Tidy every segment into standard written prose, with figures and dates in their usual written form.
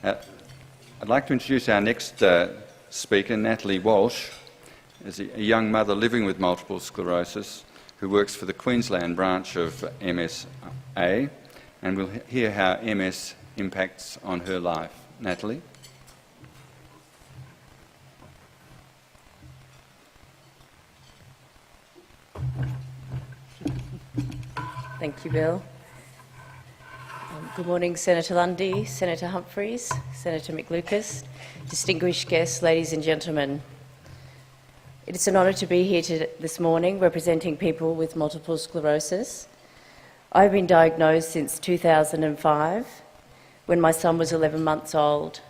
I'd like to introduce our next speaker, Natalie Walsh, is a young mother living with multiple sclerosis who works for the Queensland branch of MSRA, and we'll hear how MS impacts on her life. Natalie? Thank you, Bill. Good morning, Senator Lundy, Senator Humphries, Senator McLucas, distinguished guests, ladies and gentlemen. It is an honour to be here this morning representing people with multiple sclerosis. I've been diagnosed since 2005 when my son was 11 months old.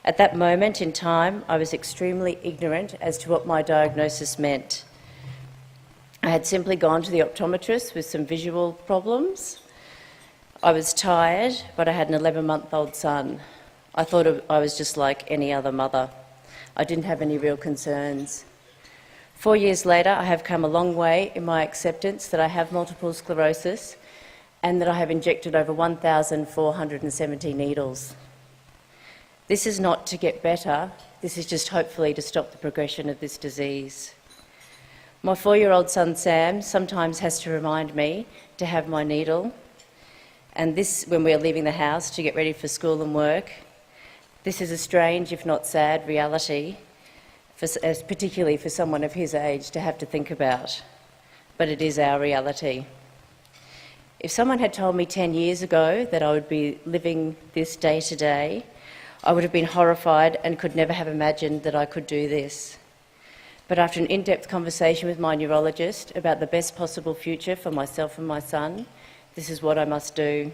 At that moment in time, I was extremely ignorant as to what my diagnosis meant. I had simply gone to the optometrist with some visual problems. I was tired, but I had an 11-month-old son. I thought I was just like any other mother. I didn't have any real concerns. 4 years later, I have come a long way in my acceptance that I have multiple sclerosis and that I have injected over 1,470 needles. This is not to get better, this is just hopefully to stop the progression of this disease. My 4-year-old son Sam sometimes has to remind me to have my needle, and this when we are leaving the house to get ready for school and work. This is a strange, if not sad, reality, particularly for someone of his age to have to think about, but it is our reality. If someone had told me 10 years ago that I would be living this day to day, I would have been horrified and could never have imagined that I could do this. But after an in-depth conversation with my neurologist about the best possible future for myself and my son, this is what I must do.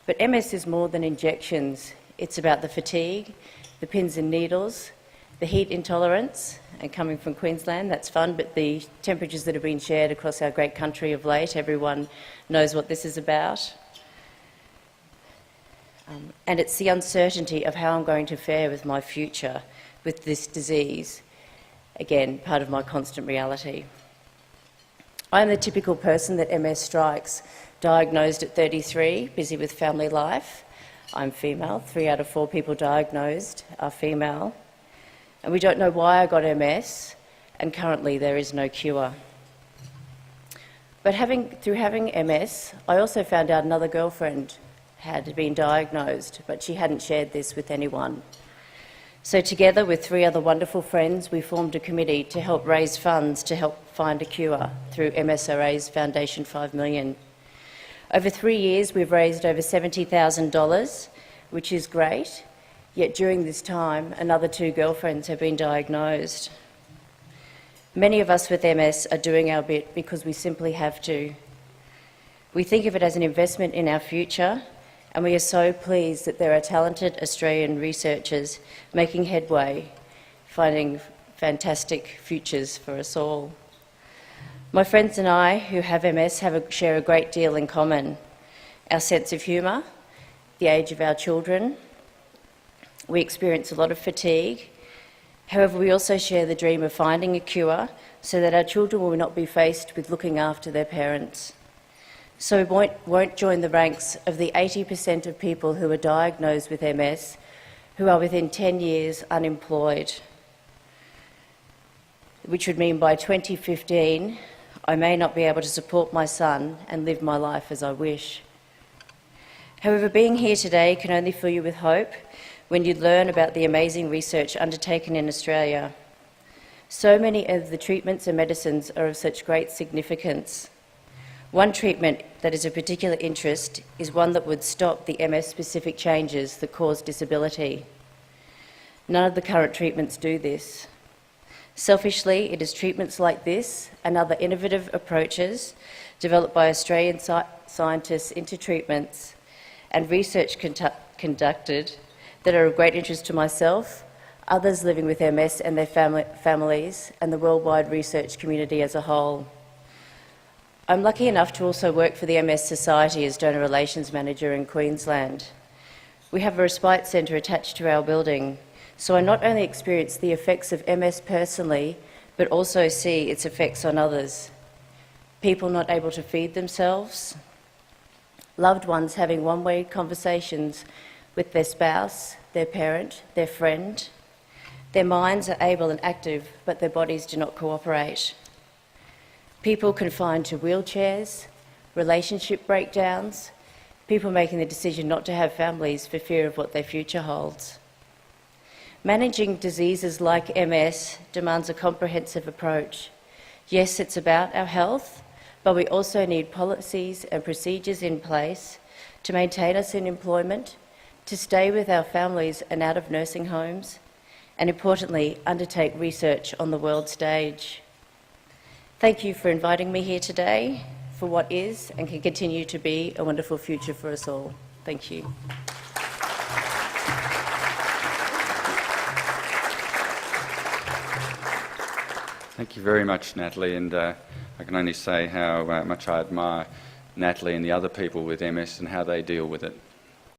But MS is more than injections. It's about the fatigue, the pins and needles, the heat intolerance, and coming from Queensland, that's fun, but the temperatures that have been shared across our great country of late, everyone knows what this is about. And it's the uncertainty of how I'm going to fare with my future with this disease. Again, part of my constant reality. I am the typical person that MS strikes, diagnosed at 33, busy with family life. I'm female, 3 out of 4 people diagnosed are female. And we don't know why I got MS, and currently there is no cure. But through having MS, I also found out another girlfriend had been diagnosed, but she hadn't shared this with anyone. So together with 3 other wonderful friends, we formed a committee to help raise funds to help find a cure through MSRA's Foundation 5 million. Over 3 years, we've raised over $70,000, which is great, yet during this time, another 2 girlfriends have been diagnosed. Many of us with MS are doing our bit because we simply have to. We think of it as an investment in our future, and we are so pleased that there are talented Australian researchers making headway, finding fantastic futures for us all. My friends and I who have MS share a great deal in common. Our sense of humour, the age of our children. We experience a lot of fatigue. However, we also share the dream of finding a cure so that our children will not be faced with looking after their parents. So we won't join the ranks of the 80% of people who are diagnosed with MS who are within 10 years unemployed, which would mean by 2015 I may not be able to support my son and live my life as I wish. However, being here today can only fill you with hope when you learn about the amazing research undertaken in Australia. So many of the treatments and medicines are of such great significance. One treatment that is of particular interest is one that would stop the MS-specific changes that cause disability. None of the current treatments do this. Selfishly, it is treatments like this and other innovative approaches developed by Australian scientists into treatments and research conducted that are of great interest to myself, others living with MS and their families, and the worldwide research community as a whole. I'm lucky enough to also work for the MS Society as Donor Relations Manager in Queensland. We have a respite centre attached to our building, so I not only experience the effects of MS personally, but also see its effects on others. People not able to feed themselves, loved ones having one-way conversations with their spouse, their parent, their friend. Their minds are able and active, but their bodies do not cooperate. People confined to wheelchairs, relationship breakdowns, people making the decision not to have families for fear of what their future holds. Managing diseases like MS demands a comprehensive approach. Yes, it's about our health, but we also need policies and procedures in place to maintain us in employment, to stay with our families and out of nursing homes, and importantly, undertake research on the world stage. Thank you for inviting me here today for what is and can continue to be a wonderful future for us all. Thank you. Thank you very much, Natalie, and I can only say how much I admire Natalie and the other people with MS and how they deal with it.